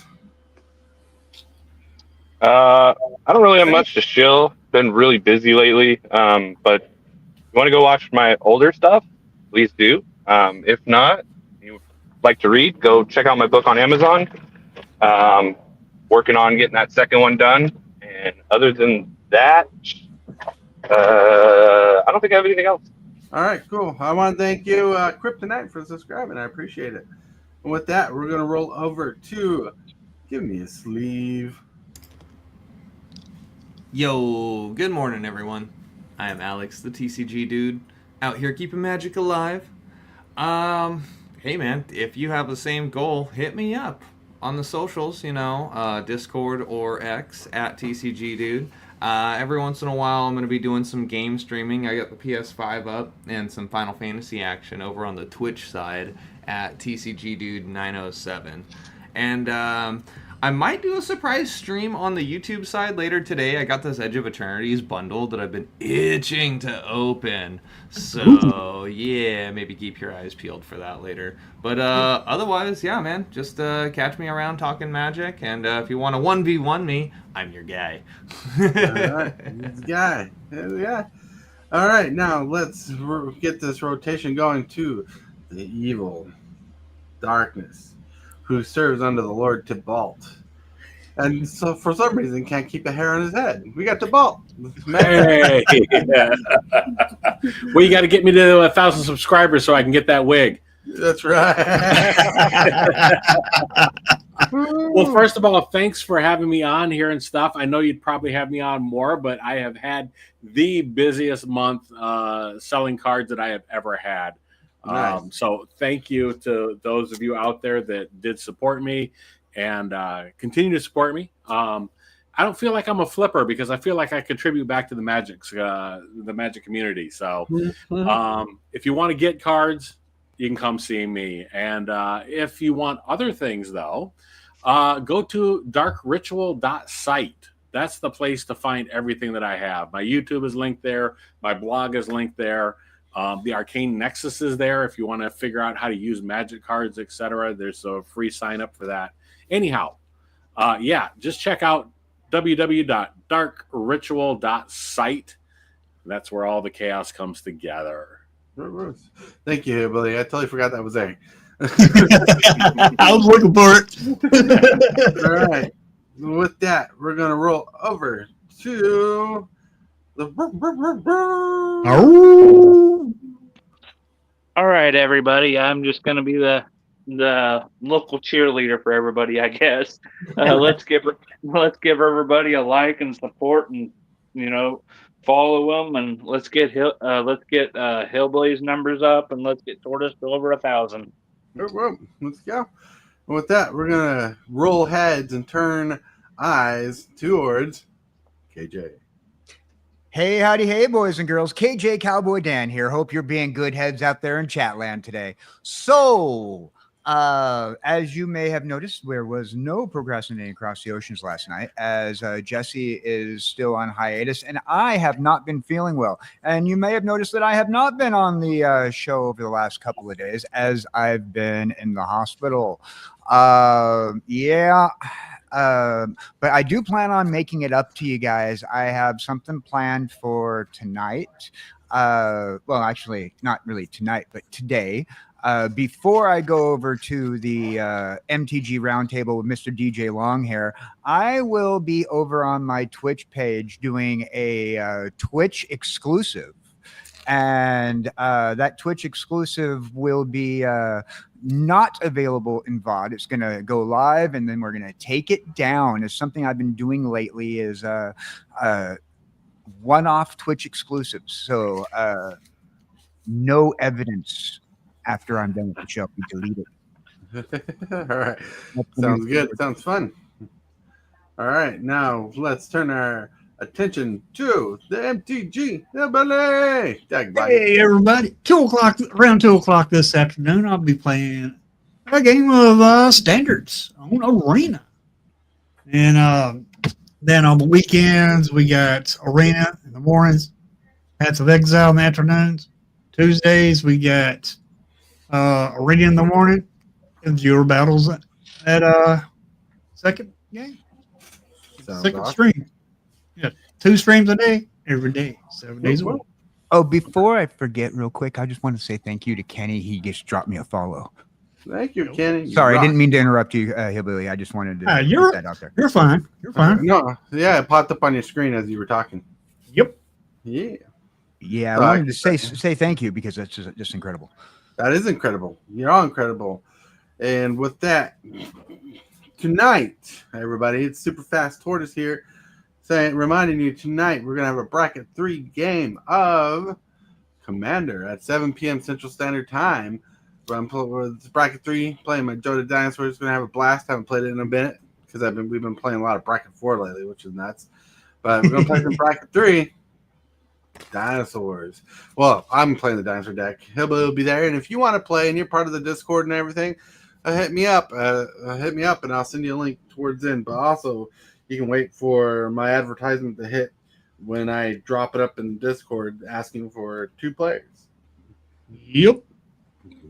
I don't really have much to shill. Been really busy lately. But if you want to go watch my older stuff, please do. If not, you like to read, go check out my book on Amazon. Working on getting that second one done. And other than that, I don't think I have anything else.
All right, cool. I want to thank you, Kryptonite, for subscribing. I appreciate it. And with that, we're going to roll over to Give Me a Sleeve.
Yo, good morning, everyone. I am Alex, the TCG dude, out here keeping magic alive. Hey, man, if you have the same goal, hit me up on the socials, Discord or X at TCG dude. Every once in a while, I'm going to be doing some game streaming. I got the PS5 up and some Final Fantasy action over on the Twitch side at TCGDude907. And I might do a surprise stream on the YouTube side later today. I got this Edge of Eternities bundle that I've been itching to open. So, yeah, maybe keep your eyes peeled for that later. But otherwise, yeah, man, just catch me around talking magic. And if you want to 1v1 me, I'm your guy.
All right, guy. Yeah. All right, now let's get this rotation going to the evil darkness, who serves under the Lord Tybalt. And so for some reason can't keep a hair on his head. We got Tybalt.
Hey. Well, you got to get me to 1,000 subscribers so I can get that wig.
That's right.
Well, first of all, thanks for having me on here and stuff. I know you'd probably have me on more, but I have had the busiest month selling cards that I have ever had.
Nice.
So thank you to those of you out there that did support me and continue to support me. I don't feel like I'm a flipper because I feel like I contribute back to the magic community. So if you want to get cards, you can come see me. And if you want other things, though, go to darkritual.site. That's the place to find everything that I have. My YouTube is linked there. My blog is linked there. The Arcane Nexus is there if you want to figure out how to use magic cards, etc. There's a free sign up for that. Anyhow, just check out www.darkritual.site. That's where all the chaos comes together.
Thank you, Billy. I totally forgot that was there.
I was looking for it.
All right. With that, we're going to roll over to the...
All right, everybody. I'm just going to be the local cheerleader for everybody, I guess. Let's give everybody a like and support, and follow them, and let's get Hillblaze numbers up, and let's get Tortoise to over 1,000.
Let's go. And with that, we're gonna roll heads and turn eyes towards KJ.
Hey, howdy, hey, boys and girls. KJ Cowboy Dan here. Hope you're being good heads out there in Chatland today. So, as you may have noticed, there was no procrastinating across the oceans last night, as Jesse is still on hiatus, and I have not been feeling well. And you may have noticed that I have not been on the show over the last couple of days, as I've been in the hospital. But I do plan on making it up to you guys. I have something planned for tonight. Well, actually, not really tonight, but today. Before I go over to the MTG roundtable with Mr. DJ Longhair, I will be over on my Twitch page doing a Twitch exclusive And that Twitch exclusive will be not available in VOD. It's going to go live, and then we're going to take it down. It's something I've been doing lately is one-off Twitch exclusives. So no evidence after I'm done with the show. We delete it.
All right. Sounds good. Sounds fun. All right. Now let's turn our attention to the MTG.
Hey, everybody. 2 o'clock, around 2 o'clock this afternoon, I'll be playing a game of standards on Arena. And then on the weekends, we got Arena in the mornings, Hats of Exile in the afternoons. Tuesdays, we got Arena in the morning, and viewer battles at second game. Second awesome. Stream. Yeah, 2 streams a day, every day, 7 days a week.
Oh, before I forget real quick, I just want to say thank you to Kenny. He just dropped me a follow.
Thank you, Kenny.
Sorry, I didn't mean to interrupt you, Hillbilly. I just wanted to
get
that out there.
You're fine. You're fine.
No, yeah, it popped up on your screen as you were talking.
Yep.
Yeah.
Yeah, I wanted to say thank you because that's just incredible.
That is incredible. You're all incredible. And with that, tonight, everybody, it's Super Fast Tortoise here, reminding you tonight we're gonna have a bracket 3 game of Commander at 7 p.m. Central Standard Time. With bracket 3 playing my Joe the Dinosaur. Is gonna have a blast. Haven't played it in a minute because we've been playing a lot of bracket 4 lately, which is nuts. But we're gonna play some bracket 3. Dinosaurs. Well, I'm playing the dinosaur deck. Hillbilly will be there, and if you want to play and you're part of the Discord and everything, hit me up. And I'll send you a link towards in. But also, you can wait for my advertisement to hit when I drop it up in Discord, asking for 2 players.
Yep.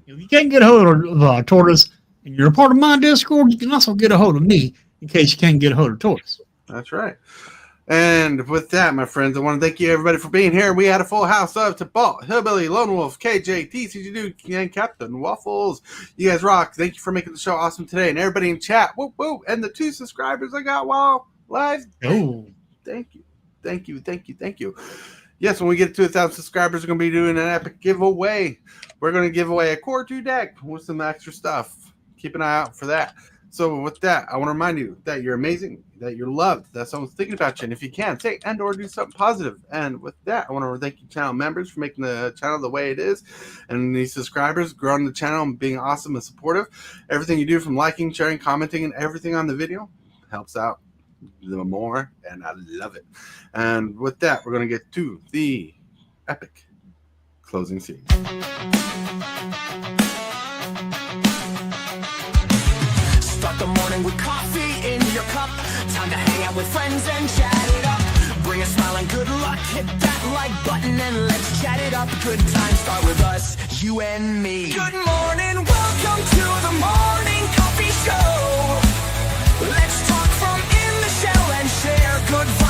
If you can't get a hold of Tortoise and you're a part of my Discord, you can also get a hold of me in case you can't get a hold of Tortoise.
That's right. And with that, my friends, I want to thank you, everybody, for being here. We had a full house of Tabalt, Hillbilly, Lone Wolf, KJ, TCG Dude, and Captain Waffles. You guys rock. Thank you for making the show awesome today. And everybody in chat, whoop, whoop. And the 2 subscribers I got while live.
Oh.
Thank you. Thank you. Thank you. Thank you. Yes, when we get to 1,000 subscribers, we're going to be doing an epic giveaway. We're going to give away a Core 2 deck with some extra stuff. Keep an eye out for that. So with that, I want to remind you that you're amazing, that you're loved, that someone's thinking about you. And if you can, say and or do something positive. And with that, I want to thank you channel members for making the channel the way it is. And these subscribers growing the channel and being awesome and supportive. Everything you do from liking, sharing, commenting, and everything on the video helps out the more. And I love it. And with that, we're going to get to the epic closing scene.
Start the morning with coffee in your cup. Time to hang out with friends and chat it up. Bring a smile and good luck. Hit that like button and let's chat it up. Good times start with us, you and me. Good morning, welcome to the morning coffee show. Let's talk from in the shell and share good vibes.